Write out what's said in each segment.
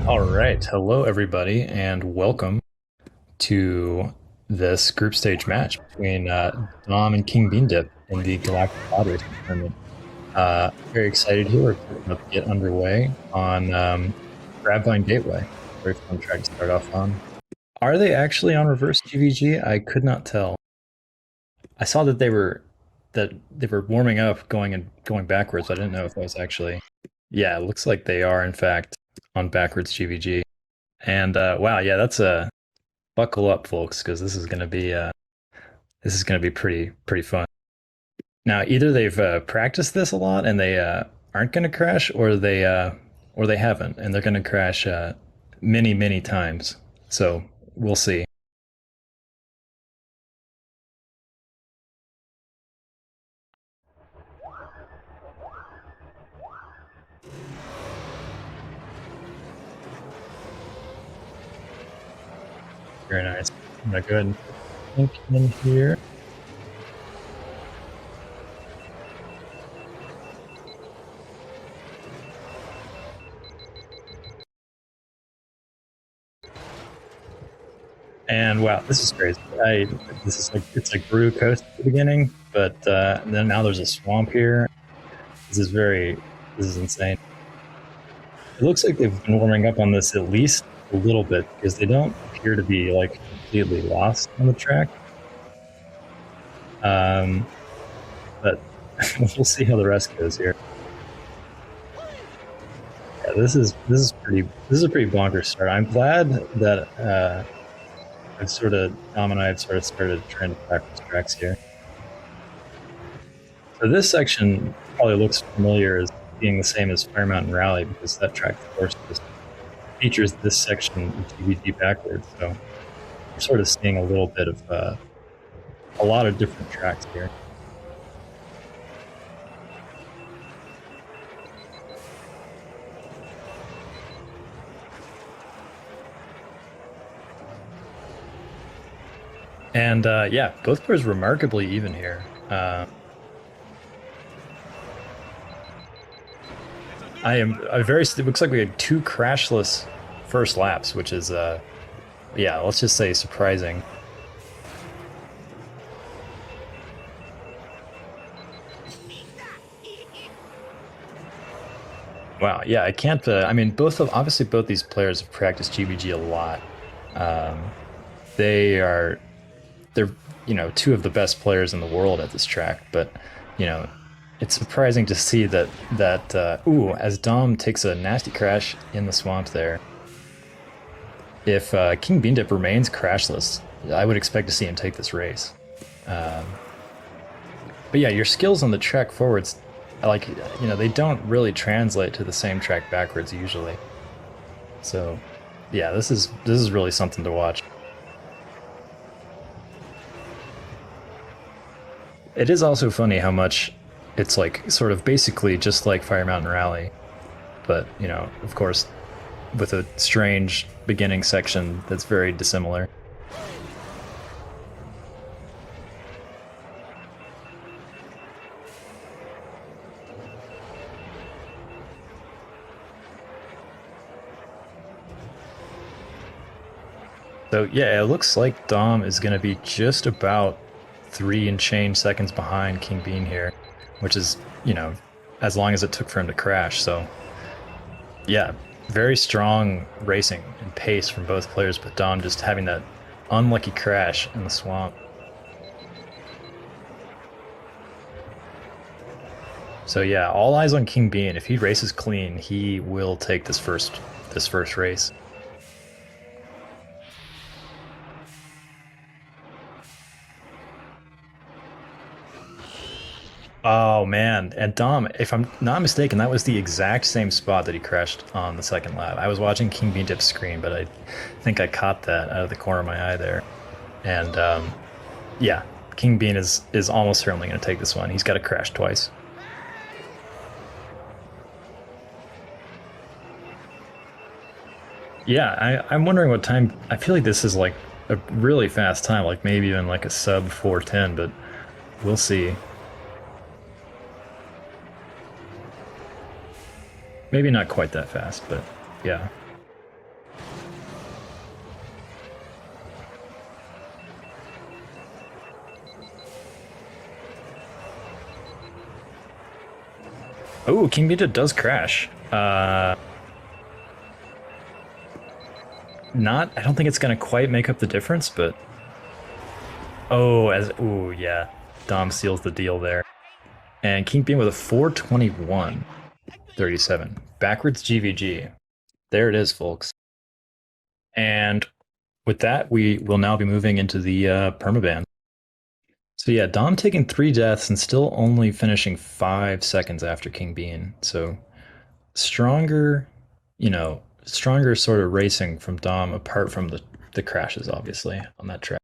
All right. Hello, everybody, and welcome to this group stage match between Dom and King Beandip in the Galactic Podracing tournament. Very excited here. We're about to get underway on Grabvine Gateway. Very fun track to start off on. Are they actually on reverse GVG? I could not tell. I saw that they were warming up, going backwards. I didn't know if that was actually. Yeah, it looks like they are in fact on backwards GVG. And wow, yeah, that's a buckle up, folks, because this is gonna be pretty fun. Now, either they've practiced this a lot and they aren't gonna crash, or they haven't and they're gonna crash many times. So we'll see. Very nice. I'm gonna go ahead and put Pink in here. And wow, this is crazy. This is like it's like Brew Coast at the beginning, but then now there's a swamp here. This is insane. It looks like they've been warming up on this at least a little bit because they don't appear to be like completely lost on the track. But we'll see how the rest goes here. Yeah, this is a pretty bonkers start. I'm glad that Dom and I have sort of started trying to practice tracks here. So this section probably looks familiar as being the same as Fire Mountain Rally because that track, of course, just features this section of GVG backwards. So we're sort of seeing a little bit of a lot of different tracks here. And yeah, both players remarkably even here. It looks like we had 2 crashless first laps, which is yeah, let's just say surprising. Wow, yeah, I can't. I mean, obviously both these players have practiced GVG a lot. They're 2 of the best players in the world at this track, but it's surprising to see that as Dom takes a nasty crash in the swamp there. If King Beandip remains crashless, I would expect to see him take this race. But yeah, your skills on the track forwards, they don't really translate to the same track backwards usually. So yeah, this is really something to watch. It is also funny how much it's like sort of basically just like Fire Mountain Rally, but of course, with a strange beginning section that's very dissimilar. So yeah, it looks like Dom is going to be just about 3 and change seconds behind King Bean here, which is, as long as it took for him to crash. So yeah, very strong racing and pace from both players, but Dom just having that unlucky crash in the swamp. So yeah, all eyes on King Bean. If he races clean, he will take this first race. Oh man, and Dom, if I'm not mistaken, that was the exact same spot that he crashed on the second lap. I was watching King Bean Dip's screen, but I think I caught that out of the corner of my eye there. And yeah, King Bean is almost certainly going to take this one. He's got to crash twice. Yeah, I'm wondering what time. I feel like this is like a really fast time, like maybe even like a sub 4:10, but we'll see. Maybe not quite that fast, but yeah. Oh, King Beta does crash. Not. I don't think it's gonna quite make up the difference, but oh yeah, Dom seals the deal there. And King Bean with a 421.37 backwards GVG. There it is, folks. And with that, we will now be moving into the permaban. So yeah, Dom taking 3 deaths and still only finishing 5 seconds after King Bean. So stronger, stronger sort of racing from Dom apart from the crashes, obviously, on that track,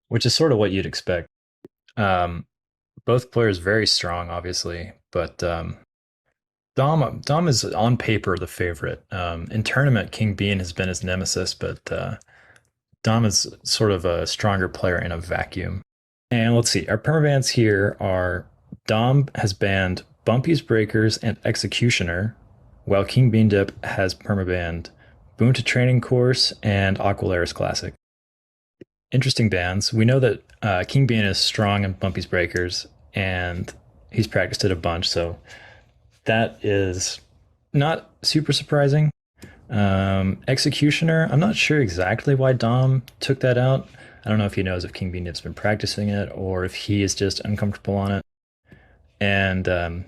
which is sort of what you'd expect. Um, both players very strong, obviously, but Dom is on paper the favorite. In tournament, King Bean has been his nemesis, but Dom is sort of a stronger player in a vacuum. And let's see, our permabans here are Dom has banned Bumpy's Breakers and Executioner, while King Beandip has permabanned Boon to Training Course and Aqualaris Classic. Interesting bans. We know that King Bean is strong in Bumpy's Breakers, and he's practiced it a bunch, so that is not super surprising. Executioner, I'm not sure exactly why Dom took that out. I don't know if he knows if King Beandip's been practicing it or if he is just uncomfortable on it. And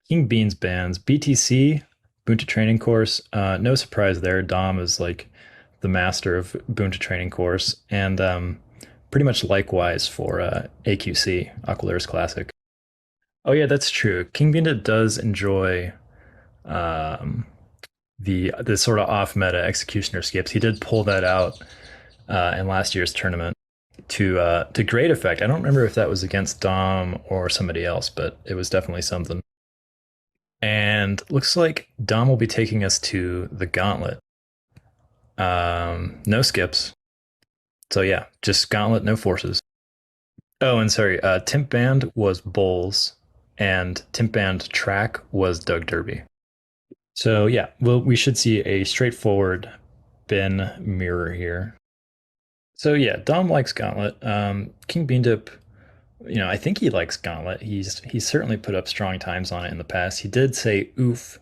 King Bean's bans BTC, Boon to Training Course. No surprise there. Dom is like the master of Boon to Training Course, and pretty much likewise for AQC, Aqualaris Classic. Oh yeah, that's true. King Beandip does enjoy um, the sort of off meta executioner skips. He did pull that out in last year's tournament to great effect. I don't remember if that was against Dom or somebody else, but it was definitely something. And looks like Dom will be taking us to the Gauntlet. No skips. So yeah, just Gauntlet, no forces. Oh, and sorry, Timp Band was Bowls, and Timp Band track was Doug Derby. So yeah, well, we should see a straightforward bin mirror here. So yeah, Dom likes Gauntlet. King Beandip, I think he likes Gauntlet. He's certainly put up strong times on it in the past. He did say oof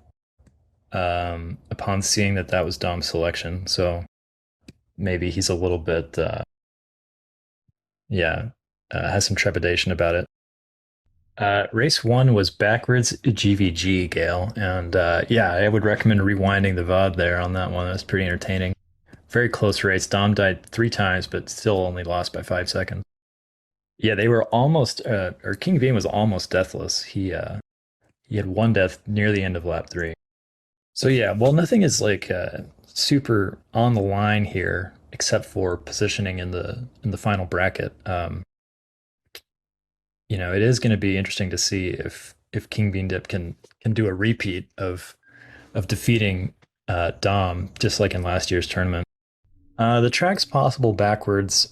upon seeing that was Dom's selection. So maybe he's a little bit, yeah, has some trepidation about it. Race one was backwards GVG, Gale, and yeah, I would recommend rewinding the VOD there on that one. That's pretty entertaining. Very close race. Dom died 3 times, but still only lost by 5 seconds. Yeah, they were almost, or King Bean was almost deathless. He had 1 death near the end of lap 3. So yeah, well, nothing is like super on the line here, except for positioning in the final bracket. It is going to be interesting to see if King Beandip can do a repeat of defeating Dom, just like in last year's tournament. The track's possible backwards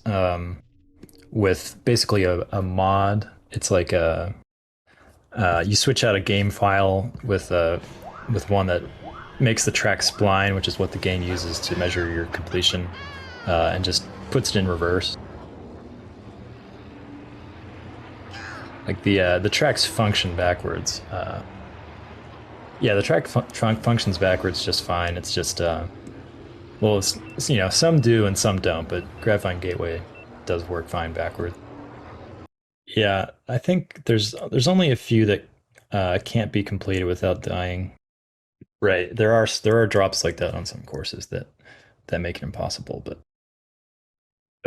with basically a mod. It's like you switch out a game file with one that makes the track spline, which is what the game uses to measure your completion, and just puts it in reverse. Like the tracks function backwards. Yeah, the track functions backwards just fine. It's just well, some do and some don't, but Graphine Gateway does work fine backwards. Yeah, I think there's only a few that can't be completed without dying. Right. There are drops like that on some courses that make it impossible, but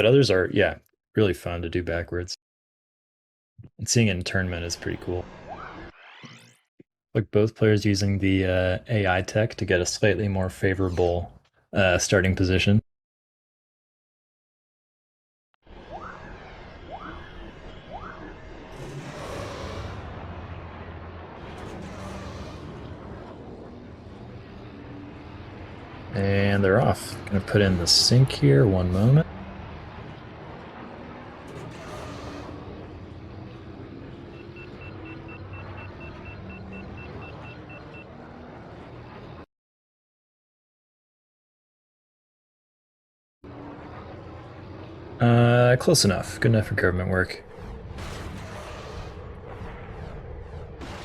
others are, yeah, really fun to do backwards. And seeing it in tournament is pretty cool. Like both players using the AI tech to get a slightly more favorable starting position. And they're off. Gonna put in the sync here, one moment. Close enough. Good enough for government work.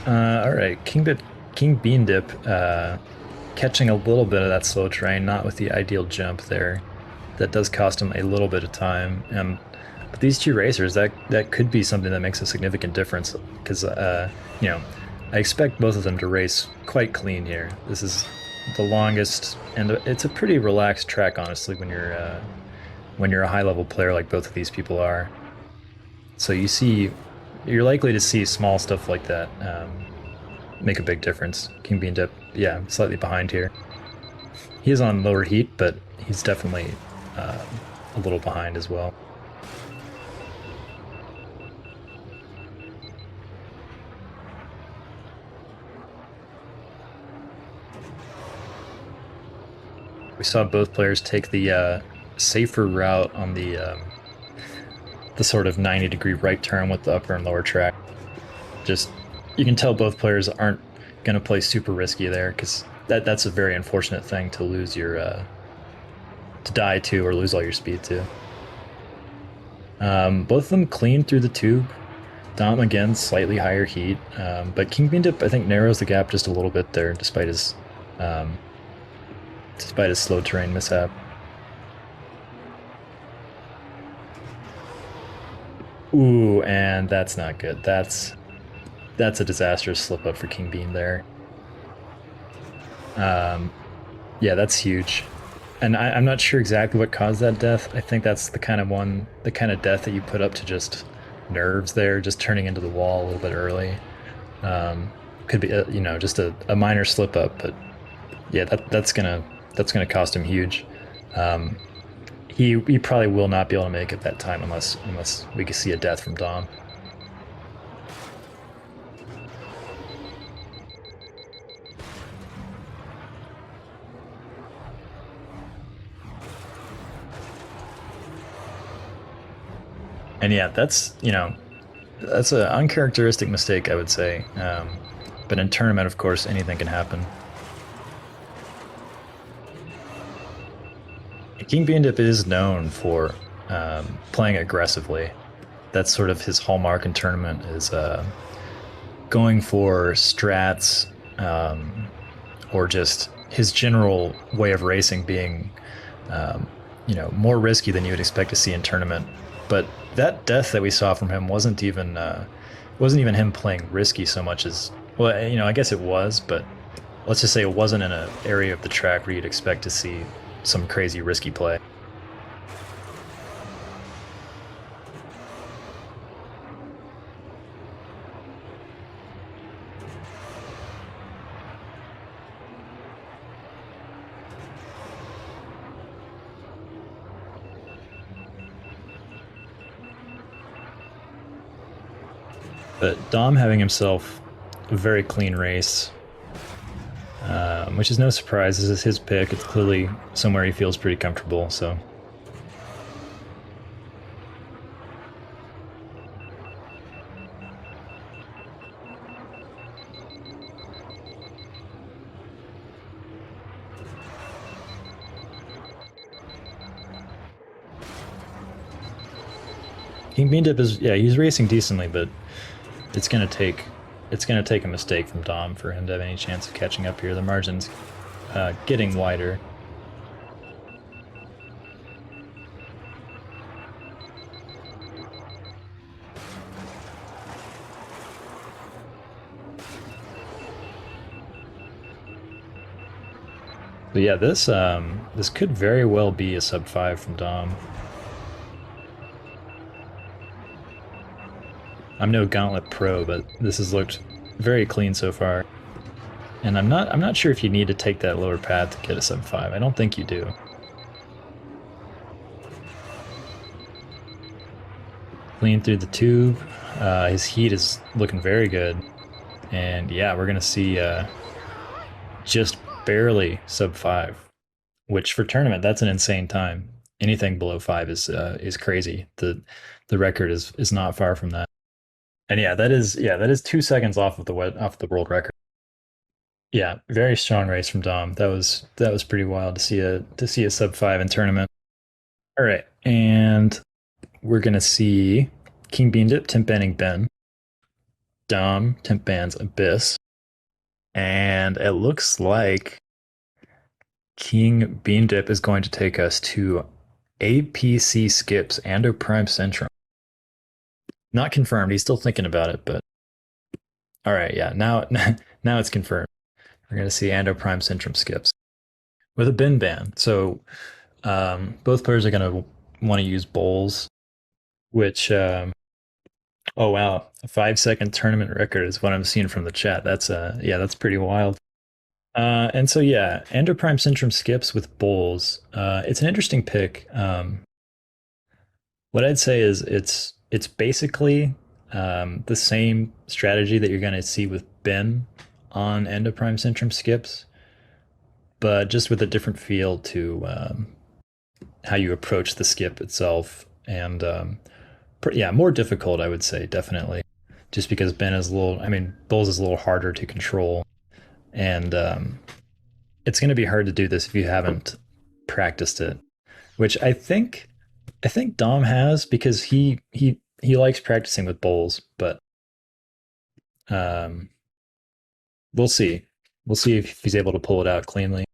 All right, King Bean Dip, catching a little bit of that slow train, not with the ideal jump there. That does cost him a little bit of time. But these two racers, that could be something that makes a significant difference because you know, I expect both of them to race quite clean here. This is the longest, and it's a pretty relaxed track, honestly, when you're a high level player like both of these people are. So you're likely to see small stuff like that make a big difference. King Bean Dip, yeah, slightly behind here. He is on lower heat, but he's definitely a little behind as well. We saw both players take the safer route on the sort of 90-degree right turn with the upper and lower track. Just you can tell both players aren't going to play super risky there because that's a very unfortunate thing to lose your to die to or lose all your speed to. Both of them clean through the tube. Dom again slightly higher heat, but King Bean Dip I think narrows the gap just a little bit there, um, despite his slow terrain mishap. Ooh, and that's not good. That's a disastrous slip up for King Bean there. Um, yeah, that's huge. And I'm not sure exactly what caused that death. I think that's the kind of death that you put up to just nerves there, just turning into the wall a little bit early. Could be, just a minor slip up, but yeah, that's gonna cost him huge. Um, he probably will not be able to make it that time unless we can see a death from Dom. And yeah, that's an uncharacteristic mistake, I would say. But in tournament, of course, anything can happen. King Bandip is known for playing aggressively. That's sort of his hallmark in tournament is going for strats or just his general way of racing being um, more risky than you would expect to see in tournament. But that death that we saw from him wasn't even him playing risky so much as well. I guess it was, but let's just say it wasn't in an area of the track where you'd expect to see some crazy risky play. But Dom having himself a very clean race, which is no surprise. This is his pick. It's clearly somewhere he feels pretty comfortable. King Beandip is, yeah, he's racing decently, but it's gonna take it's gonna take a mistake from Dom for him to have any chance of catching up here. The margin's getting wider. But yeah, this could very well be a sub 5 from Dom. I'm no Gauntlet pro, but this has looked very clean so far. And I'm not sure if you need to take that lower path to get a sub 5. I don't think you do. Clean through the tube. His heat is looking very good. And yeah, we're gonna see just barely sub 5, which for tournament that's an insane time. Anything below 5 is crazy. The record is not far from that. And yeah, that is 2 seconds off the world record. Yeah, very strong race from Dom. That was pretty wild to see a sub 5 in tournament. All right, and we're gonna see King Beandip, Tim Banning Ben. Dom temp bans Abyss. And it looks like King Beandip is going to take us to APC skips Ando Prime Centrum. Not confirmed. He's still thinking about it, but all right, yeah. Now, now it's confirmed. We're gonna see Ando Prime Centrum skips with a bin ban. So both players are gonna want to use bowls, which oh wow, a 5 second tournament record is what I'm seeing from the chat. That's yeah, that's pretty wild. And so yeah, Ando Prime Centrum skips with bowls. It's an interesting pick. What I'd say is it's basically the same strategy that you're going to see with Ben on Endo Prime Centrum skips, but just with a different feel to how you approach the skip itself, and yeah, more difficult, I would say, definitely, just because Ben is a little. I mean, Bulls is a little harder to control, and it's going to be hard to do this if you haven't practiced it, which I think Dom has because he likes practicing with bowls, but um, we'll see. We'll see if he's able to pull it out cleanly,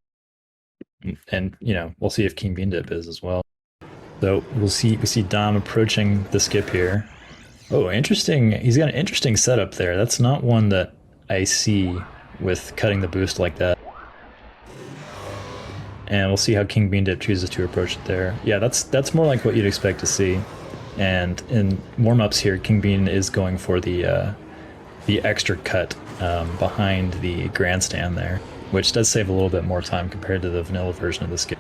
and we'll see if King Beandip is as well. So we'll see. We see Dom approaching the skip here. Oh, interesting. He's got an interesting setup there. That's not one that I see with cutting the boost like that. And we'll see how King Beandip chooses to approach it there. Yeah, that's more like what you'd expect to see. And in warm-ups here, King Bean is going for the extra cut behind the grandstand there, which does save a little bit more time compared to the vanilla version of this game.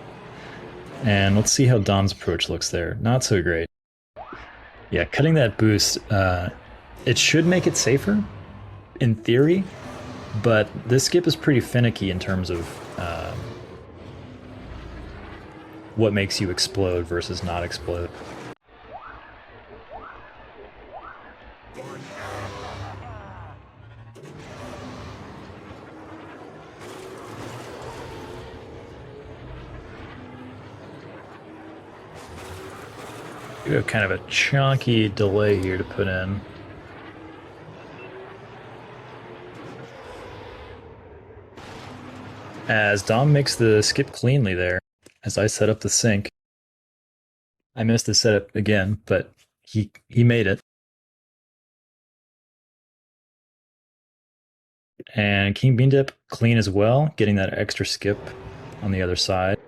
And let's see how Dom's approach looks there. Not so great. Yeah, cutting that boost, it should make it safer, in theory, but this skip is pretty finicky in terms of what makes you explode versus not explode. You have kind of a chunky delay here to put in. As Dom makes the skip cleanly there, as I set up the sync. I missed the setup again, but he made it. And King Beandip clean as well, getting that extra skip on the other side.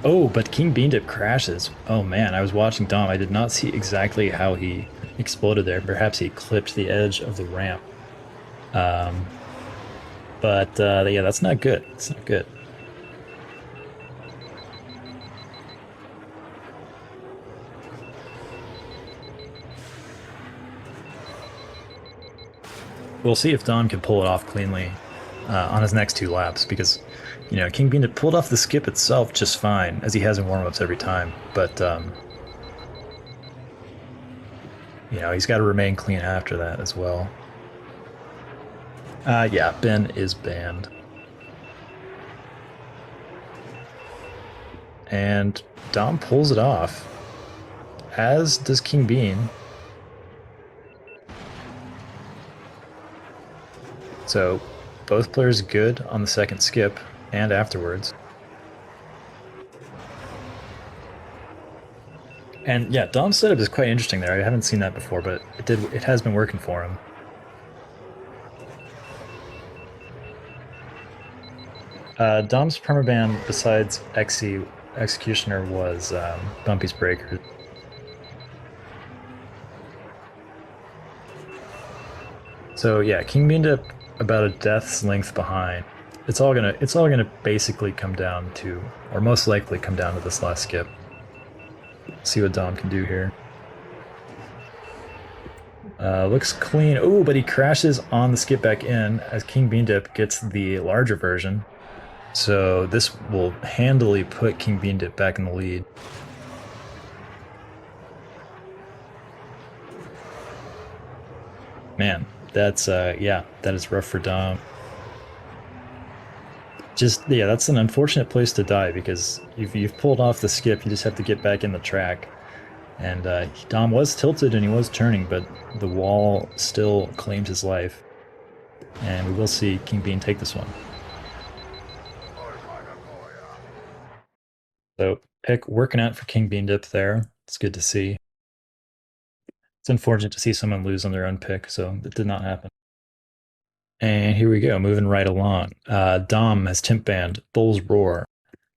Oh, but King Beandip crashes. Oh man, I was watching Dom. I did not see exactly how he exploded there. Perhaps he clipped the edge of the ramp. But yeah, that's not good. It's not good. We'll see if Dom can pull it off cleanly on his next 2 laps, because King Beandip pulled off the skip itself just fine, as he has in warm-ups every time, but he's got to remain clean after that as well. Yeah, Ben is banned. And Dom pulls it off, as does King Bean. So both players good on the second skip and afterwards. And yeah, Dom's setup is quite interesting there. I haven't seen that before, but it has been working for him. Dom's permaban, besides Executioner, was Bumpy's Breaker. So yeah, King Beandip about a death's length behind. It's all gonna basically come down to, or most likely come down to, this last skip. See what Dom can do here. Looks clean. Oh, but he crashes on the skip back in as King Beandip gets the larger version. So this will handily put King Beandip back in the lead. Man, that's yeah, that is rough for Dom. Yeah, that's an unfortunate place to die, because you've pulled off the skip. You just have to get back in the track. And Dom was tilted and he was turning, but the wall still claimed his life. And we will see King Bean take this one. So pick working out for King Bean Dip there. It's good to see. It's unfortunate to see someone lose on their own pick, so it did not happen. And here we go, moving right along. Dom has Timp Band, Bull's Roar.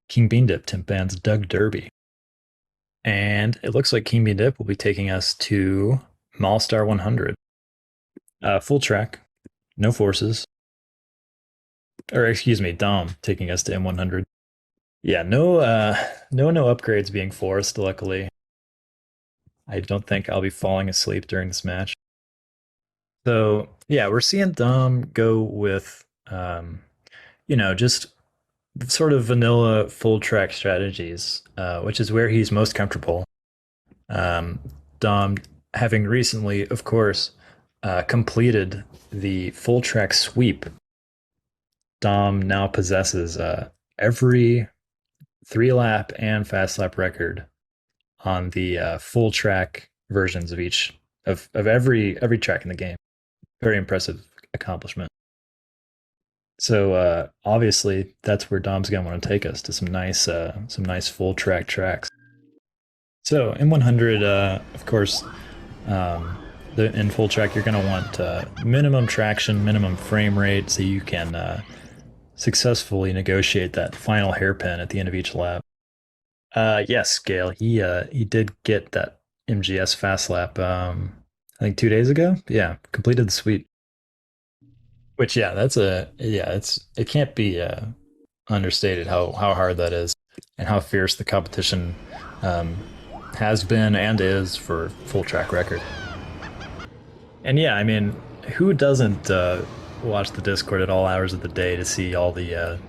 King Bean Dip Timp Band's Doug Derby. And it looks like King Bean Dip will be taking us to Malstar 100. Full track, no forces. Or excuse me, Dom taking us to M100. Yeah, no upgrades being forced, luckily. I don't think I'll be falling asleep during this match. So yeah, we're seeing Dom go with just sort of vanilla full track strategies, which is where he's most comfortable. Um, Dom, having recently, of course, completed the full track sweep, Dom now possesses every 3 lap and fast lap record on the full track versions of each of every track in the game. Very impressive accomplishment. So obviously that's where Dom's gonna want to take us to some nice full track tracks. So in 100, of course, um, in full track you're gonna want minimum traction, minimum frame rate, so you can successfully negotiate that final hairpin at the end of each lap. Yes, Gale. He did get that MGS fast lap. I think 2 days ago. Yeah, completed the sweep. Which it can't be understated how hard that is and how fierce the competition um, has been and is for full track record. And yeah, I mean, who doesn't watch the Discord at all hours of the day to see all the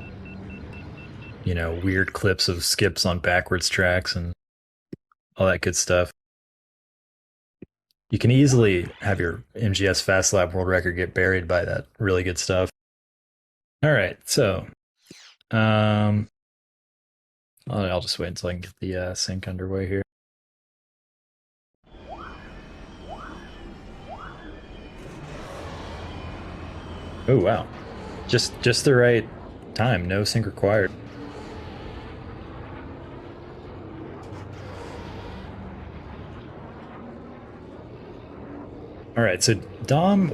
weird clips of skips on backwards tracks and all that good stuff? You can easily have your MGS fast lap world record get buried by that really good stuff. All right, so um, I'll just wait until I can get the sync underway here. Oh wow, just the right time, no sync required. All right, so Dom,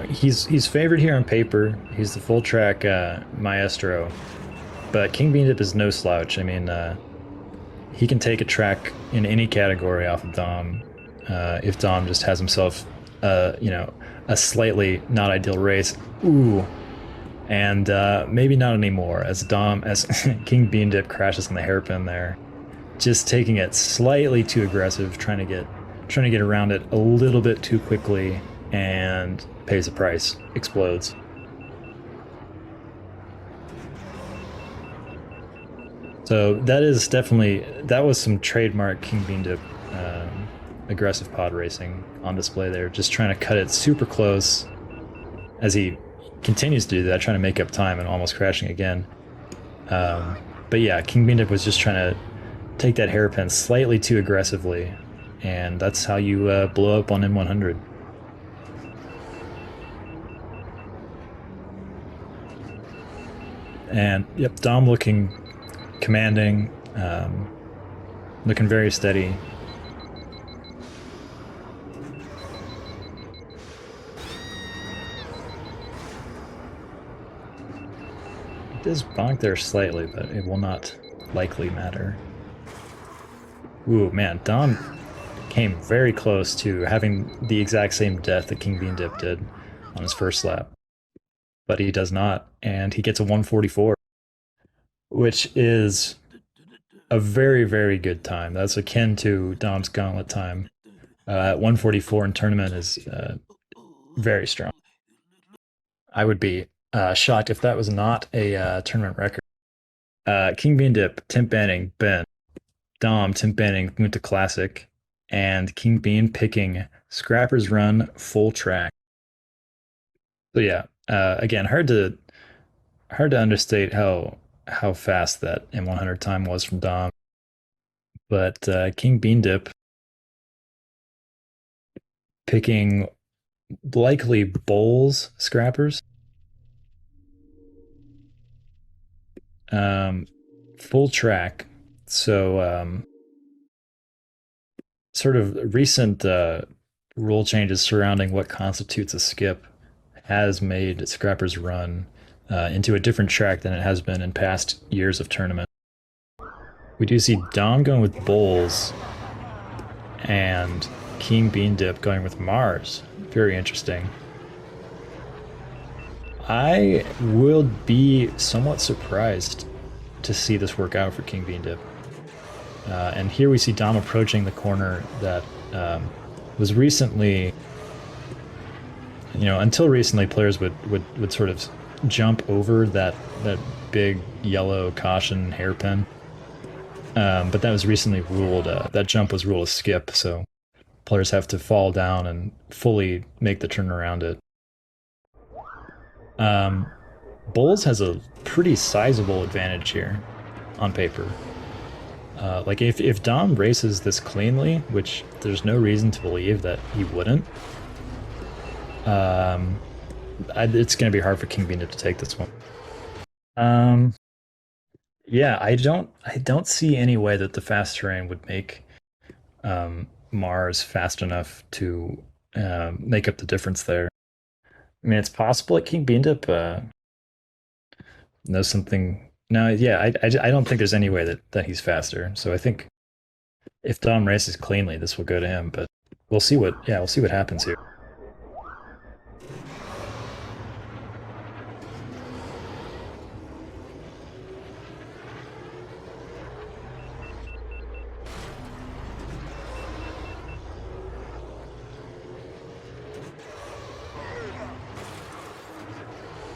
he's favored here on paper. He's the full track maestro, but King Bean Dip is no slouch. I mean, he can take a track in any category off of Dom if Dom just has himself, a slightly not ideal race. Ooh, and maybe not anymore as King Bean Dip crashes on the hairpin there, just taking it slightly too aggressive, trying to get around it a little bit too quickly, and pays the price, explodes. So that was some trademark King Bean Dip aggressive pod racing on display there, just trying to cut it super close as he continues to do that, trying to make up time and almost crashing again. But yeah, King Bean Dip was just trying to take that hairpin slightly too aggressively, and that's how you blow up on M100. And yep, Dom looking commanding, looking very steady. It does bonk there slightly, but it will not likely matter. Ooh, man, Dom came very close to having the exact same death that King Bean Dip did on his first lap. But he does not, and he gets a 144, which is a very, very good time. That's akin to Dom's gauntlet time. 144 in tournament is very strong. I would be shocked if that was not a tournament record. King Bean Dip, Timp Banning, Ben, Dom, Timp Banning, moved to Classic, and King Bean picking Scrapper's Run full track. So yeah, again, hard to understate how fast that M100 time was from Dom. But King Bean Dip picking likely bowls scrappers. Um, full track. So sort of recent rule changes surrounding what constitutes a skip has made scrappers run into a different track than it has been in past years of tournament. We do see Dom going with bowls and King Bean Dip going with Mars. Very interesting. I would be somewhat surprised to see this work out for King Bean Dip. And here we see Dom approaching the corner that was recently, until recently, players would sort of jump over that big yellow caution hairpin. But that was recently ruled. That jump was ruled a skip, so players have to fall down and fully make the turn around it. Um, Bulls has a pretty sizable advantage here on paper. Like if Dom races this cleanly, which there's no reason to believe that he wouldn't, um, it's going to be hard for King Bean to take this one. Um, yeah, I don't see any way that the fast terrain would make Mars fast enough to make up the difference there. I mean, it's possible that King Beandip knows something. No, yeah, I don't think there's any way that he's faster. So I think if Dom races cleanly, this will go to him. But we'll see what happens here.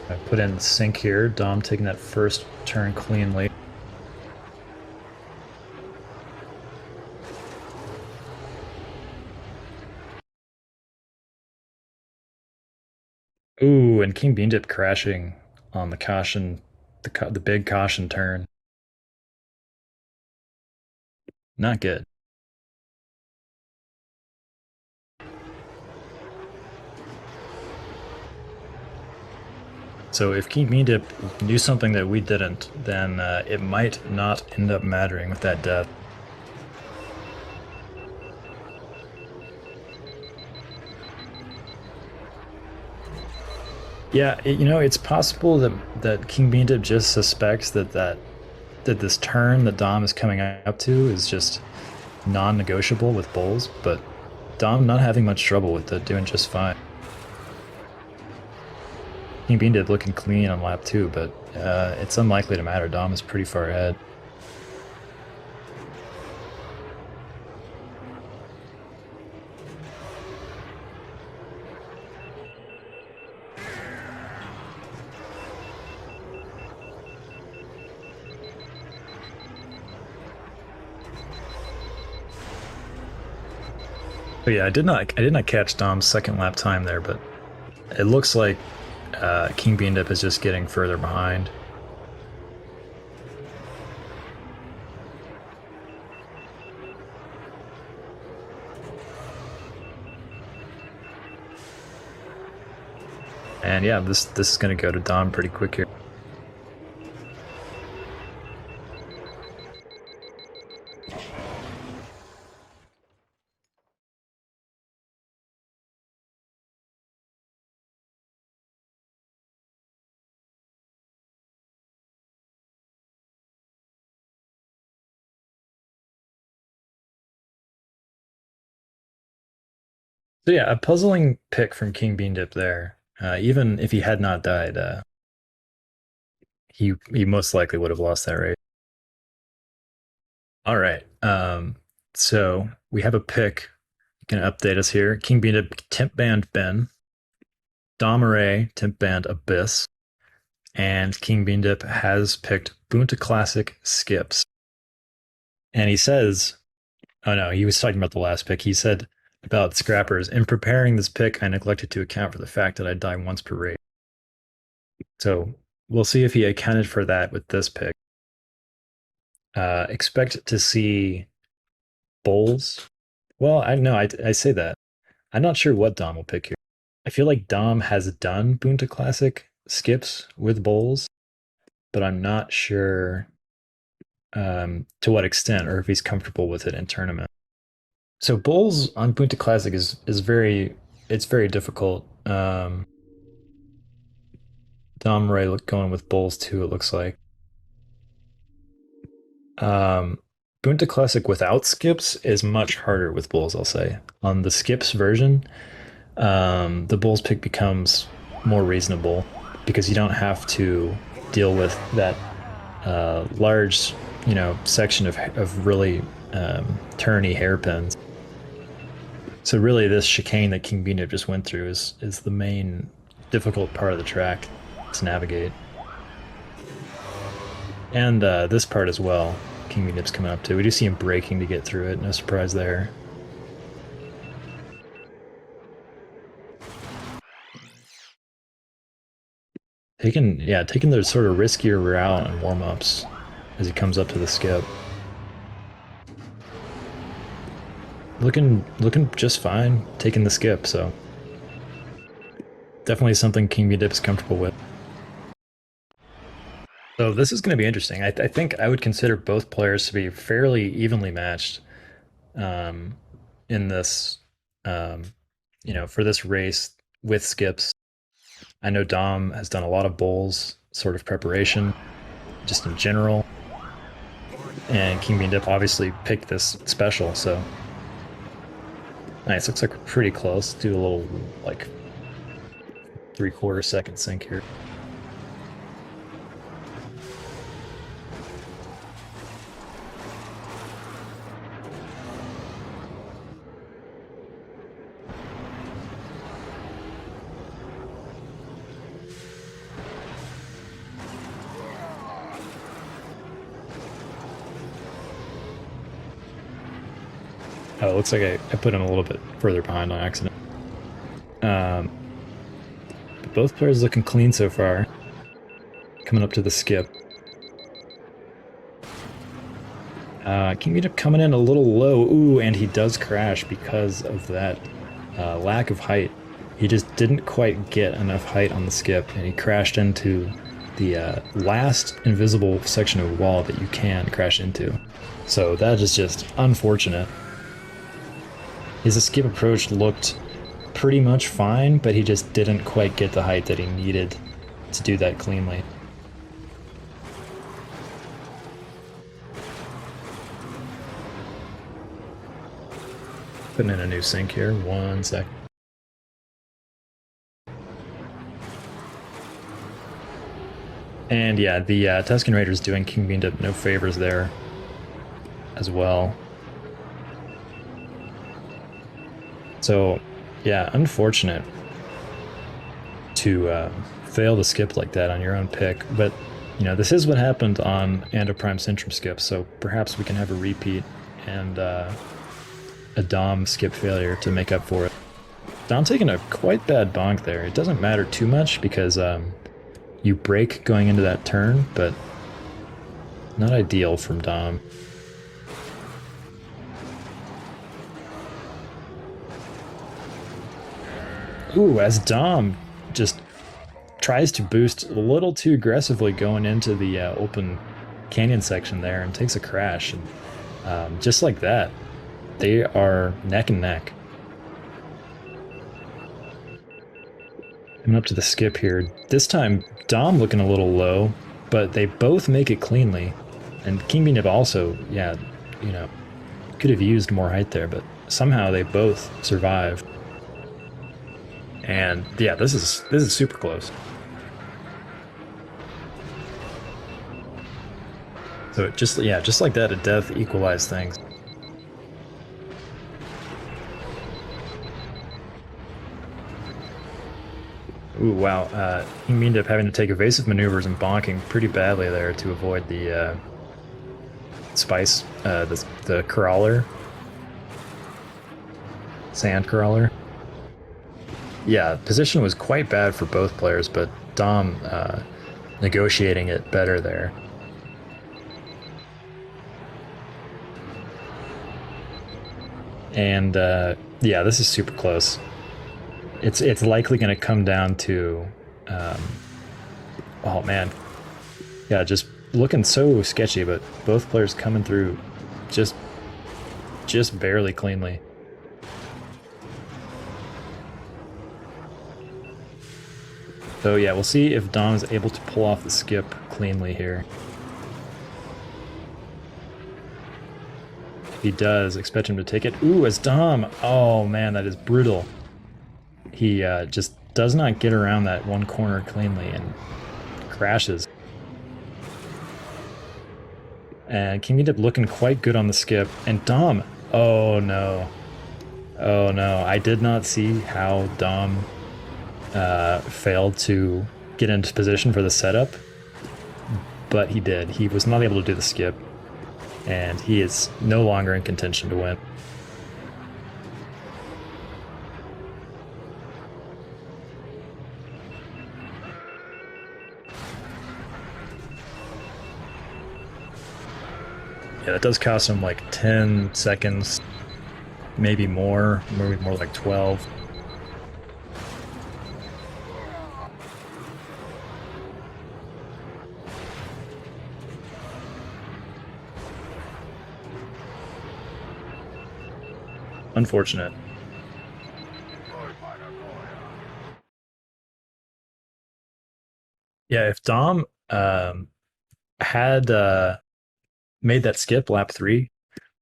I put in the sync here. Dom taking that first turn cleanly. Ooh, and King Beandip crashing on the caution, the big caution turn. Not good. So if King Beandip knew something that we didn't, then it might not end up mattering with that death. Yeah, it's possible that King Beandip just suspects that this turn that Dom is coming up to is just non-negotiable with bulls, but Dom not having much trouble with it, doing just fine. King Beandip looking clean on lap 2, but it's unlikely to matter. Dom is pretty far ahead. But yeah, I did not catch Dom's second lap time there, but it looks like King Beandip is just getting further behind. And yeah, this is going to go to Dom pretty quick here. So yeah, a puzzling pick from King Beandip there. Even if he had not died, he most likely would have lost that race. All right. So we have a pick. You can update us here. King Beandip Temp Band Ben, Domirae Temp Band Abyss, and King Beandip has picked Boonta Classic Skips. And he says, oh no, he was talking about the last pick. He said about scrappers, in preparing this pick, I neglected to account for the fact that I die once per race. So we'll see if he accounted for that with this pick. Expect to see bowls. Well, I know I say that. I'm not sure what Dom will pick here. I feel like Dom has done Boonta Classic skips with bowls, but I'm not sure to what extent or if he's comfortable with it in tournament. So bowls on Boonta Classic is very difficult. Domirae going with bowls too. It looks like. Um, Boonta Classic without skips is much harder with bowls. I'll say on the skips version, the bowls pick becomes more reasonable because you don't have to deal with that large, section of really turny hairpins. So really, this chicane that kingbeandip just went through is the main difficult part of the track to navigate, and this part as well. Kingbeandip's coming up to. We do see him braking to get through it. No surprise there. Taking the sort of riskier route and warm-ups as he comes up to the skip. Looking just fine, taking the skip, so definitely something kingbeandip is comfortable with. So this is going to be interesting. I think I would consider both players to be fairly evenly matched in this, um, for this race with skips. I know Dom has done a lot of bowls sort of preparation, just in general, and kingbeandip obviously picked this special. So nice. Looks like we're pretty close. Do a little like 3/4 second sync here. Oh, it looks like I put him a little bit further behind on accident. But both players looking clean so far. Coming up to the skip. kingbeandip coming in a little low. Ooh, and he does crash because of that lack of height. He just didn't quite get enough height on the skip, and he crashed into the last invisible section of wall that you can crash into. So that is just unfortunate. His skip approach looked pretty much fine, but he just didn't quite get the height that he needed to do that cleanly. Putting in a new sync here. 1 sec. And yeah, the Tusken Raiders doing kingbeandip no favors there as well. So yeah, unfortunate to fail to skip like that on your own pick, but this is what happened on Prime Centrum skip, so perhaps we can have a repeat and a Dom skip failure to make up for it. Dom taking a quite bad bonk there. It doesn't matter too much because you brake going into that turn, but not ideal from Dom. Ooh, as Dom just tries to boost a little too aggressively going into the open canyon section there and takes a crash. And just like that, they are neck and neck. Coming up to the skip here. This time, Dom looking a little low, but they both make it cleanly. And kingbeandip also, yeah, could have used more height there, but somehow they both survive. And yeah, this is super close. So just like that, a death equalized things. Ooh, wow. kingbeandip having to take evasive maneuvers and bonking pretty badly there to avoid the spice, the crawler, sand crawler. Yeah, position was quite bad for both players, but Dom negotiating it better there. And yeah, this is super close. It's likely going to come down to, oh man, yeah, just looking so sketchy, but both players coming through just barely cleanly. So yeah, we'll see if Dom is able to pull off the skip cleanly here. If he does, expect him to take it. Ooh, as Dom. Oh man, that is brutal. He just does not get around that one corner cleanly and crashes. And kingbeandip looking quite good on the skip. And Dom, oh no. Oh no, I did not see how Dom failed to get into position for the setup, but he did. He was not able to do the skip, and he is no longer in contention to win. Yeah, that does cost him like 10 seconds, maybe more like 12. Unfortunate. Yeah, if Dom had made that skip lap 3,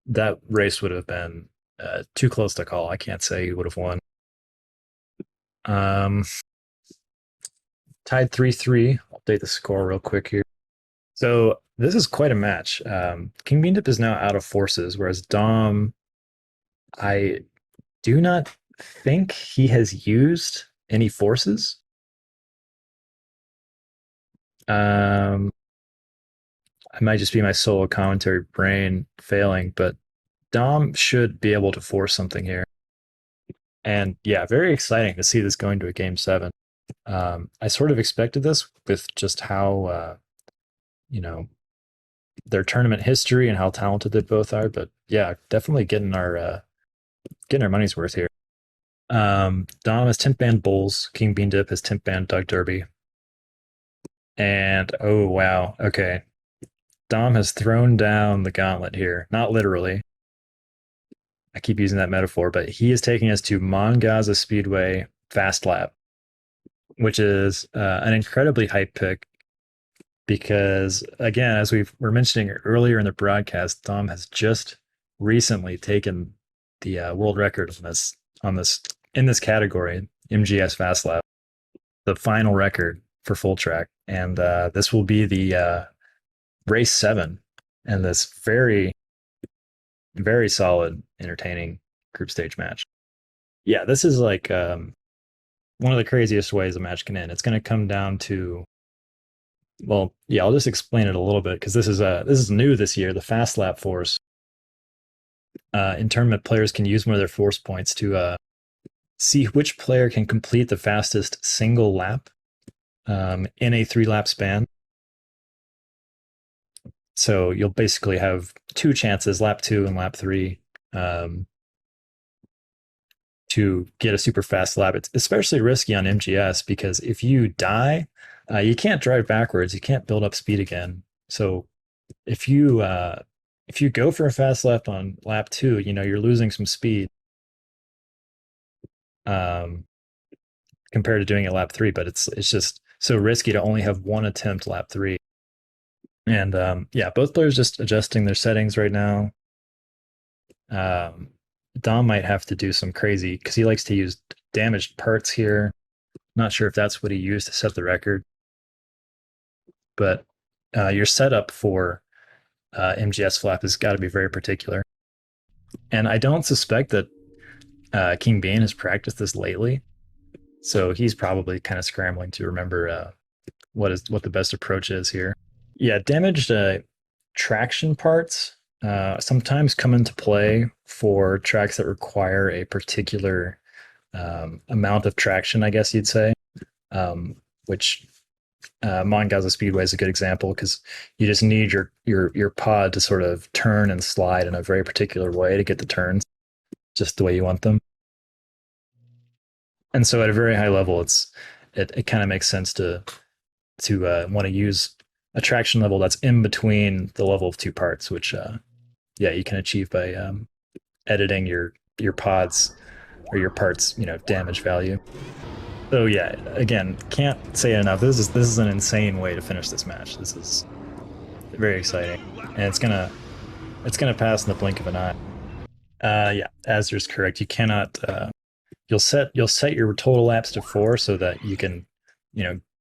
that race would have been too close to call. I can't say he would have won. Um, tied 3-3. I'll update the score real quick here. So this is quite a match. kingbeandip is now out of forces, whereas Dom, I do not think he has used any forces. It might just be my solo commentary brain failing, but Dom should be able to force something here. And yeah, very exciting to see this going to a game 7. I sort of expected this with just how, you know, their tournament history and how talented they both are. But yeah, definitely getting our money's worth here. Dom has Timp Band Bulls. kingbeandip has Timp Band Doug Derby. And oh wow, okay. Dom has thrown down the gauntlet here. Not literally. I keep using that metaphor, but he is taking us to Mongaza Speedway Fast Lap, which is an incredibly hype pick because, again, as we were mentioning earlier in the broadcast, Dom has just recently taken the world record on this in this category, MGS Fast Lap, the final record for full track, and this will be the race 7 and this very solid, entertaining group stage match. Yeah, this is like one of the craziest ways a match can end. It's going to come down to, well, yeah, I'll just explain it a little bit because this is new this year. The fast lap force. In tournament, players can use one of their force points to see which player can complete the fastest single lap in a 3-lap span. So you'll basically have 2 chances, lap 2 and lap 3, to get a super fast lap. It's especially risky on MGS because if you die, you can't drive backwards. You can't build up speed again. So if you go for a fast lap on lap 2, you're losing some speed compared to doing it lap 3. But it's just so risky to only have one attempt lap 3. And yeah, both players just adjusting their settings right now. Dom might have to do some crazy because he likes to use damaged parts here. Not sure if that's what he used to set the record, but your setup for MGS flap has got to be very particular. And I don't suspect that King Bean has practiced this lately, so he's probably kind of scrambling to remember what the best approach is here. Yeah, damaged traction parts sometimes come into play for tracks that require a particular amount of traction, I guess you'd say, which Mongaza Speedway is a good example because you just need your pod to sort of turn and slide in a very particular way to get the turns. just the way you want them. And so at a very high level, it kind of makes sense to want to use a traction level that's in between the level of two parts, which you can achieve by editing your pods or your parts, damage value. So yeah, again, can't say it enough. This is an insane way to finish this match. This is very exciting, and it's gonna pass in the blink of an eye. Yeah, Azur's correct. You cannot. You'll set your total laps to 4 so that you can,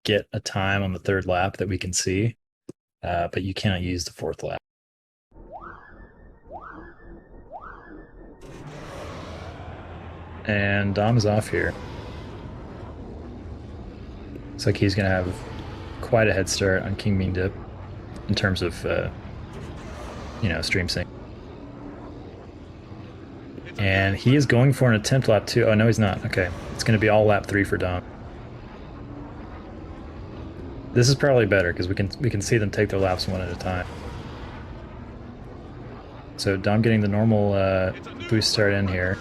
get a time on the third lap that we can see, but you cannot use the fourth lap. And Dom is off here. Looks like he's gonna have quite a head start on kingbeandip in terms of stream sync. And he is going for an attempt lap 2. Oh no, he's not. Okay, it's gonna be all lap 3 for Dom. This is probably better because we can see them take their laps one at a time. So Dom getting the normal boost start in here.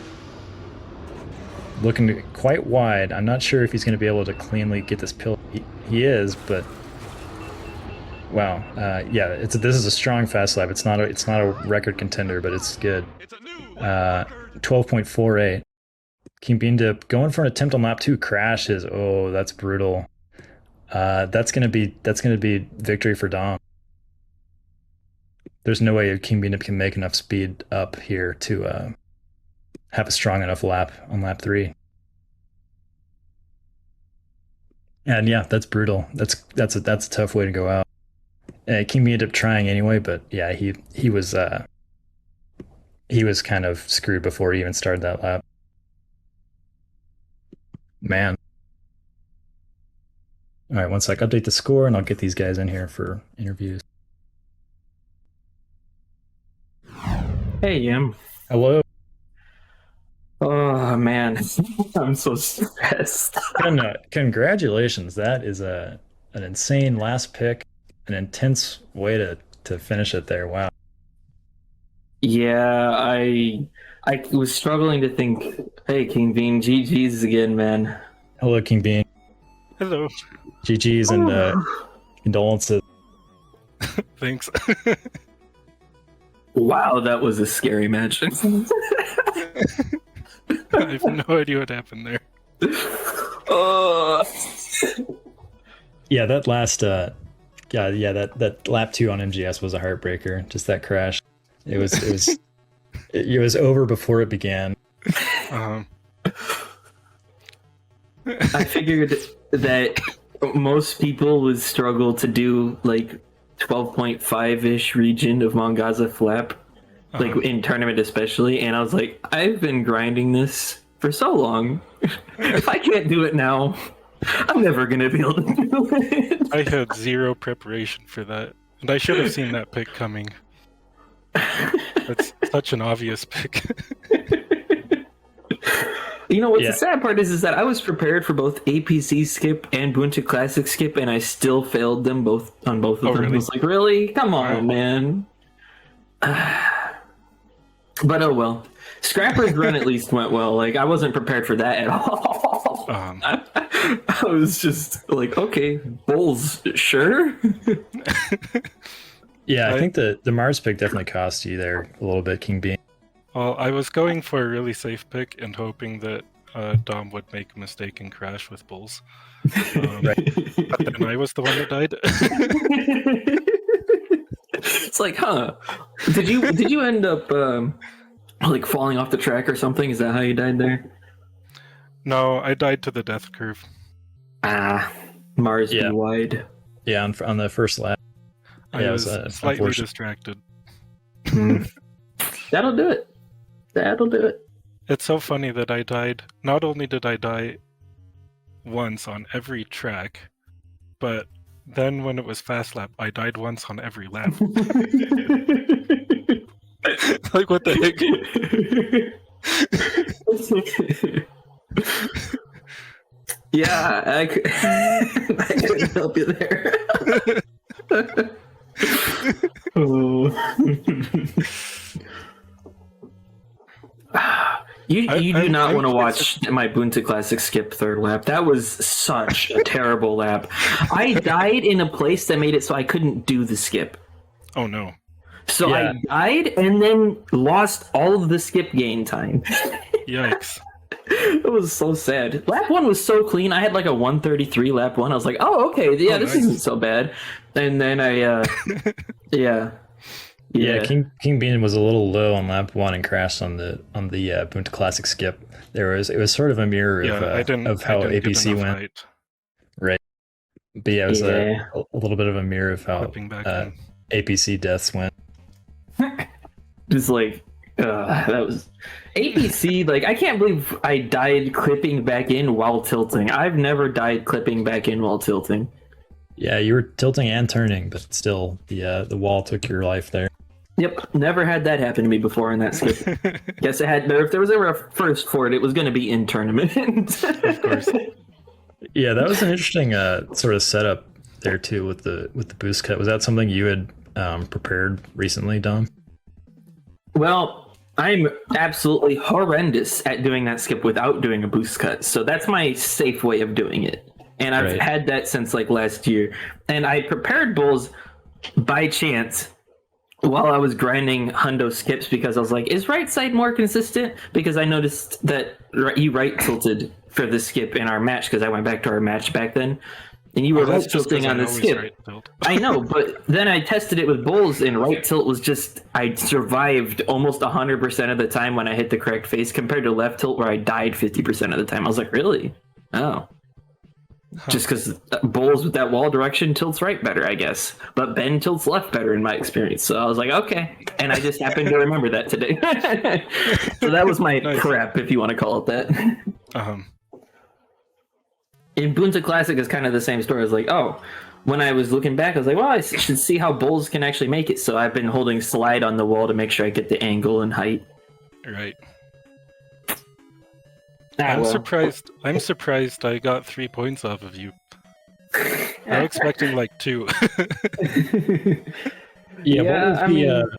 Looking quite wide. I'm not sure if he's going to be able to cleanly get this pill. He is, but wow. Yeah, this is a strong fast lap. It's not a record contender, but it's good. 12.48. kingbeandip going for an attempt on lap 2, crashes. Oh, that's brutal. That's gonna be victory for Dom. There's no way kingbeandip can make enough speed up here to have a strong enough lap on lap 3. And yeah, that's brutal. That's a tough way to go out. Kingbeandip trying anyway, but yeah, he was kind of screwed before he even started that lap. Man. All right, one sec. Update the score, and I'll get these guys in here for interviews. Hey, Yim. Hello. Oh, man. I'm so stressed. Congratulations. That is an insane last pick, an intense way to finish it there. Wow. Yeah, I was struggling to think, hey, King Bean, GG's again, man. Hello, King Bean. Hello. GG's and condolences. Thanks. Wow, that was a scary match. I have no idea what happened there. Yeah, that last that lap 2 on MGS was a heartbreaker. Just that crash. It was over before it began. I figured that most people would struggle to do like 12.5-ish region of Mongaza flap, like in tournament especially, and I was like, I've been grinding this for so long. If I can't do it now, I'm never gonna be able to do it. I had zero preparation for that, and I should have seen that pick coming. That's such an obvious pick. You know what's the sad part is that I was prepared for both APC skip and Bunta Classic skip, and I still failed them both on both of them. Really? I was like, really? Come on, man. But oh well. Scrapper's run at least went well. Like, I wasn't prepared for that at all. I was just like, okay, Bulls, sure. Yeah, I think the Mars pick definitely cost you there a little bit, King Bean. Well, I was going for a really safe pick and hoping that Dom would make a mistake and crash with Bulls. Right. But then I was the one that died. It's like, huh? Did you end up like falling off the track or something? Is that how you died there? No, I died to the death curve. Mars be wide. Yeah, on the first lap. I was slightly distracted. That'll do it. It's so funny that I died. Not only did I die once on every track, but then when it was fast lap, I died once on every lap. Like, what the heck? Yeah, I couldn't help you there. You do not I'm want to curious watch my Bunta Classic skip third lap. That was such a terrible lap. I died in a place that made it so I couldn't do the skip. Oh no. So Yeah. I died and then lost all of the skip gain time. Yikes. It was so sad. Lap 1 was so clean. I had like a 133 lap 1. I was like, oh, okay. Yeah, Oh, this nice. isn't so bad. And then I, yeah. Yeah, King Bean was a little low on lap 1 and crashed on the Punta Classic skip. It was sort of a mirror of how APC went. Height. Right. But yeah, it was Yeah. a little bit of a mirror of how Flipping back in. APC deaths went. Just like, that was APC. Like, I can't believe I died clipping back in while tilting. I've never died clipping back in while tilting. Yeah, you were tilting and turning, but still, the wall took your life there. Yep, never had that happen to me before in that skip. Guess it had. If there was ever a first for it, it was going to be in tournament. Of course. Yeah, that was an interesting sort of setup there too with the boost cut. Was that something you had prepared recently, Dom? Well, I'm absolutely horrendous at doing that skip without doing a boost cut. So that's my safe way of doing it. And I've Right. had that since like last year. And I prepared bulls by chance while I was grinding hundo skips because I was like, is right side more consistent? Because I noticed that you right tilted for the skip in our match because I went back to our match back then. And you were That's right just 'cause tilting on I the always skip. right tilt. I know, but then I tested it with bulls, and right tilt was just, I survived almost 100% of the time when I hit the correct face compared to left tilt where I died 50% of the time. I was like, really? Oh. Just because bulls with that wall direction tilts right better, I guess. But Ben tilts left better in my experience. So I was like, okay. And I just happened to remember that today. So that was my Nice. prep, if you want to call it that. In Bunta Classic is kind of the same story. I was like, oh, when I was looking back, I was like, well, I should see how bulls can actually make it. So I've been holding slide on the wall to make sure I get the angle and height. Right. Ah, well. I'm surprised I got 3 points off of you. I'm expecting like 2. Yeah, what was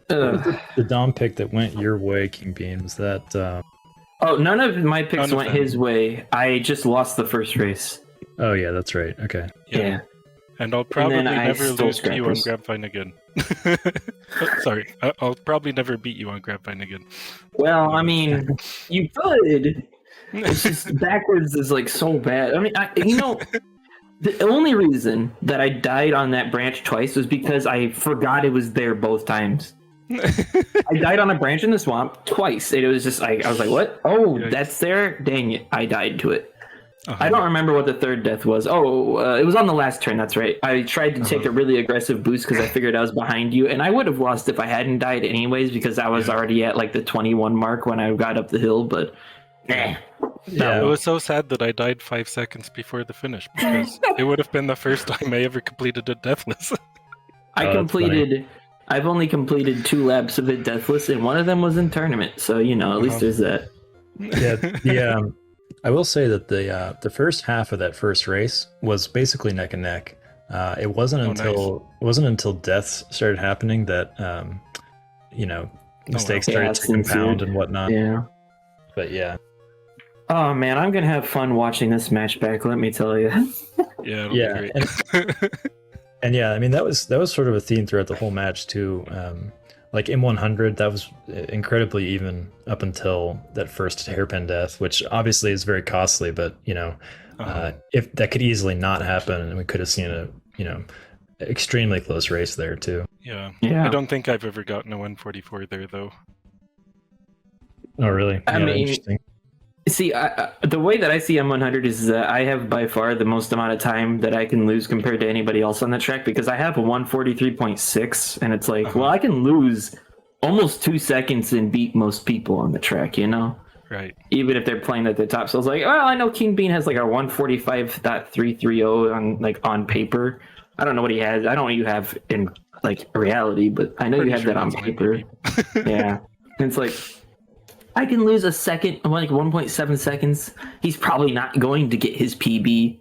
uh, the Dom pick that went your way, King Bean? Was that? oh, none of my picks None of went them. his way. I just lost the first race. Oh yeah, that's right. Okay. Yeah. And I'll probably then I never stole lose to you on scrappers. Grabvine again. Sorry, I'll probably never beat you on Grabvine again. Well, I mean, you could. It's just backwards is like so bad. I mean, the only reason that I died on that branch twice was because I forgot it was there both times. I died on a branch in the swamp twice. It was just I was like, what? Oh, Yikes. that's there? Dang it. I died to it. Uh-huh. I don't remember what the third death was. Oh, it was on the last turn. That's right. I tried to take a really aggressive boost because I figured I was behind you, and I would have lost if I hadn't died anyways because I was already at like the 21 mark when I got up the hill. But It Yeah. was so sad that I died 5 seconds before the finish because it would have been the first time I ever completed a deathless. I've only completed 2 laps of it deathless, and one of them was in tournament. So at least there's that. Yeah. I will say that the first half of that first race was basically neck and neck. It wasn't until deaths started happening that mistakes Yeah, started to compound and whatnot. Yeah. But yeah. Oh man, I'm gonna have fun watching this match back. Let me tell you. Yeah, it'll Yeah, be great. And yeah, I mean that was sort of a theme throughout the whole match too. Like M100, that was incredibly even up until that first hairpin death, which obviously is very costly. But if that could easily not happen, and we could have seen a extremely close race there too. Yeah. Yeah. I don't think I've ever gotten a 144 there though. Oh really? I mean, interesting. See, the way that I see M100 is that I have by far the most amount of time that I can lose compared to anybody else on the track because I have a 143.6, and it's like, well, I can lose almost 2 seconds and beat most people on the track, Right. even if they're playing at the top. So I was like, well, I know King Bean has like a 145.330 on paper. I don't know what he has. I don't know what you have in like reality, but I know you have that on paper. Yeah. And it's like, I can lose a second, like 1.7 seconds. He's probably not going to get his PB.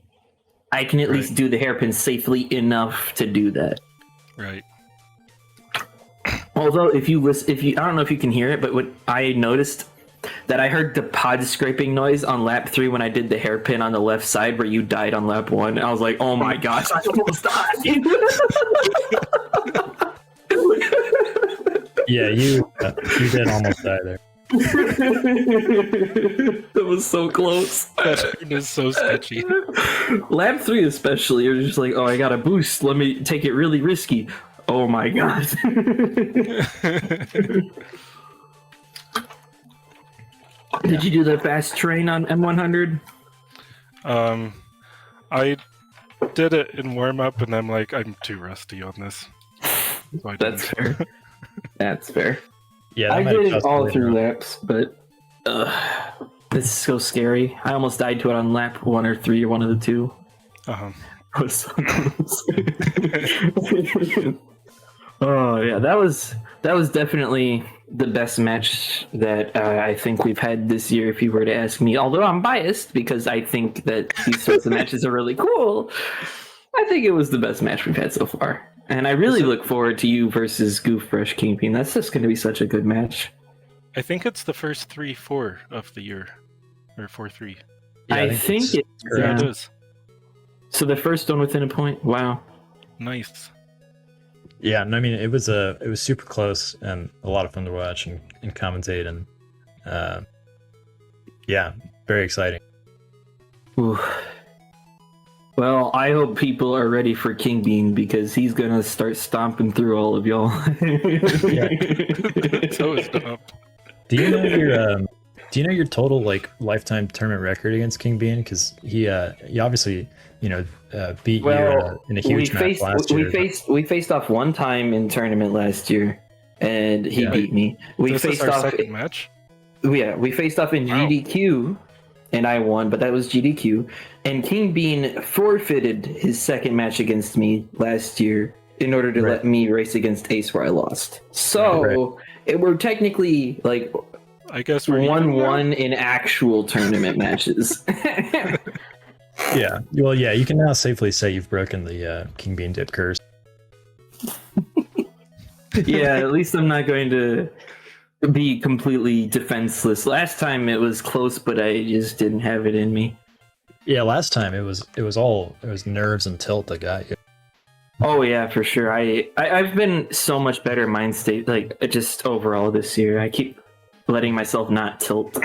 I can at least do the hairpin safely enough to do that. Right. Although, if you listen, I don't know if you can hear it, but what I noticed that I heard the pod scraping noise on lap 3 when I did the hairpin on the left side where you died on lap 1. I was like, oh my gosh, I almost died. Yeah, you did almost die there. That was so close. That is so sketchy. Lap 3 especially, you're just like, oh, I got a boost. Let me take it really risky. Oh my god. Did you do the fast train on M100? I did it in warm up, and I'm like, I'm too rusty on this. So I That's didn't. fair. That's fair. Yeah, I that might did have it cost all me through later. laps, but this is so scary. I almost died to it on lap 1 or 3 or one of the two. Uh-huh. I was so close. Oh yeah, that was definitely the best match that I think we've had this year. If you were to ask me, although I'm biased because I think that these sorts of matches are really cool, I think it was the best match we've had so far. And I really look forward to you versus Goofbrush Kingpin. That's just going to be such a good match. I think it's the first 3-4 of the year, or 4-3. Yeah, I think it's it. correct. Yeah, it Yeah. is. So the first one within a point. Wow. Nice. Yeah, and I mean it was super close and a lot of fun to watch and commentate, and yeah, very exciting. Ooh. Well, I hope people are ready for King Bean because he's gonna start stomping through all of y'all. So is Dom. Do you know your total like lifetime tournament record against King Bean? Because he obviously beat you in a huge match last year. We faced off one time in tournament last year, and he Yeah. beat me. We This is faced our off. second match. Yeah, we faced off in Wow. GDQ, and I won, but that was GDQ. And King Bean forfeited his second match against me last year in order to Right. let me race against Ace, where I lost. So we're technically like I guess we're even now. 1-1 in actual tournament matches. Yeah, well, yeah, you can now safely say you've broken the King Bean Dip curse. Yeah, at least I'm not going to be completely defenseless. Last time it was close, but I just didn't have it in me. Yeah, last time it was nerves and tilt that got you. Oh yeah, for sure. I've been so much better mind state, like just overall this year. I keep letting myself not tilt.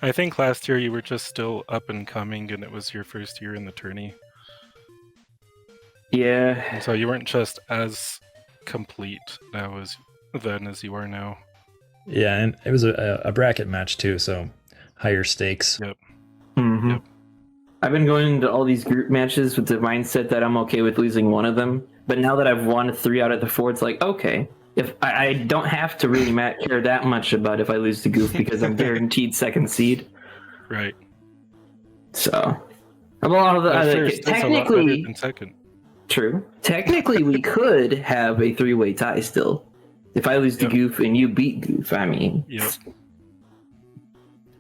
I think last year you were just still up and coming, and it was your first year in the tourney. Yeah, And so you weren't just as complete now as you are now. Yeah, and it was a bracket match too, so higher stakes. Yep. hmm Yep. I've been going to all these group matches with the mindset that I'm okay with losing one of them. But now that I've won 3 out of the 4, it's like, okay, if I don't have to really care that much about if I lose to Goof because I'm guaranteed second seed. Right. So, a lot of the At first, that's a lot better technically than second. true. Technically, we could have a 3-way tie still. If I lose to Yep. Goof and you beat Goof, I mean, Yep.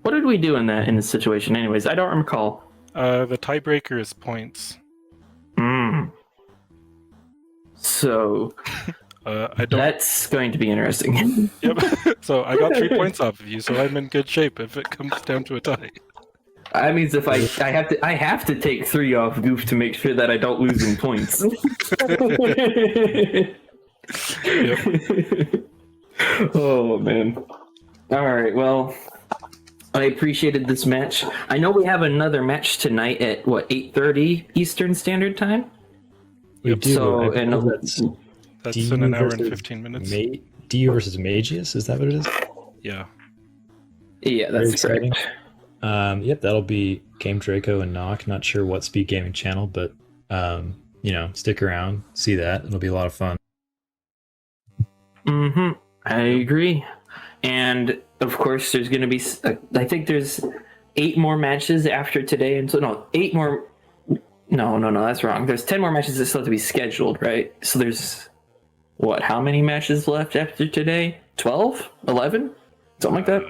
what did we do in this situation? Anyways, I don't recall. The tiebreaker is points. So I don't. that's going to be interesting. Yep. So I got 3 points off of you, so I'm in good shape if it comes down to a tie. That means if I have to take 3 off Goof to make sure that I don't lose in points. Yep. Oh man. All right. Well, I appreciated this match. I know we have another match tonight at 8:30 Eastern Standard Time. We Yep. do. So, I and believe that's That's DU in an hour and versus 15 minutes. DU versus Magius. Is that what it is? Yeah. yeah, Very that's exciting. correct. Yep, that'll be Game Draco and Knock. Not sure what Speed Gaming channel, but stick around, see that. It'll be a lot of fun. I agree. And of course, there's going to be. I think there's 8 more matches after today, and so no, 8 more. No, that's wrong. There's 10 more matches that still have to be scheduled, right? So there's what? How many matches left after today? 12, 11, something like that.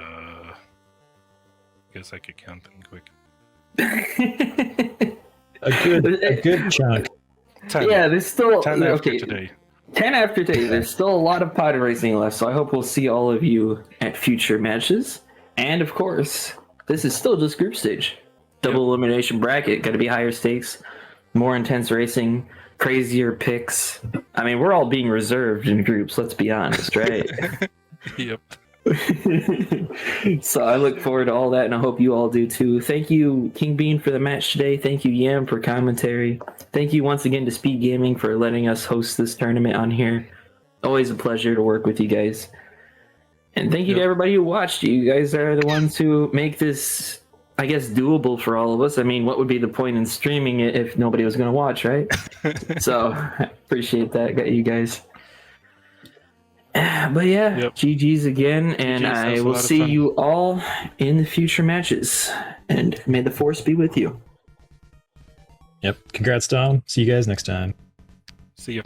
Guess I could count them quick. A good chunk. 10. Yeah, there's still 10 after okay. today. 10 after today. There's still a lot of pod racing left, so I hope we'll see all of you at future matches. And of course, this is still just group stage. Double elimination bracket, gotta be higher stakes, more intense racing, crazier picks. I mean, we're all being reserved in groups, let's be honest, right? Yep. So I look forward to all that, and I hope you all do too. Thank you, King Bean, for the match today. Thank you, Yam, for commentary. Thank you once again to Speed Gaming for letting us host this tournament on here. Always a pleasure to work with you guys. And thank you to everybody who watched. You guys are the ones who make this, I guess, doable for all of us. I mean, what would be the point in streaming it if nobody was going to watch, right? So I appreciate that, you guys. But yeah, GG's again, and I will see you all in the future matches. And may the force be with you. Yep. Congrats, Dom. See you guys next time. See you.